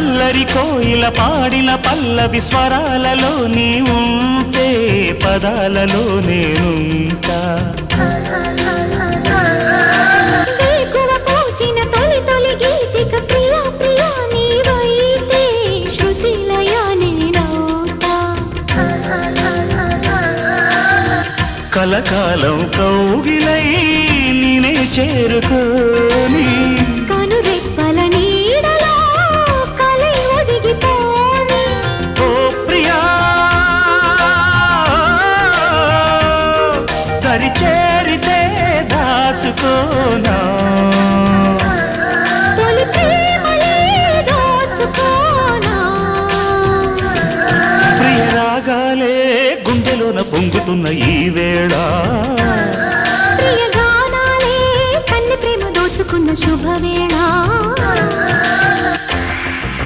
అల్లరి కోయిల పాడిన పల్లవి స్వరాలలో నీ ఉంటే పదాలలో నేనుంటా కలకాలం కౌగిలై నేనే చేరుకోని కనురెప్పల నీడలో కలై ఒదిగిపోని ఓ ప్రియా దరి చేరితే దాచుకోనా తొలి ప్రేమలే దోచుకోనా ప్రియ రాగాలే గుండెలోన పొంగుతున్న ఈ వేళ ప్రియ గానాలే కన్నె ప్రేమ దోచుకున్న శుభవే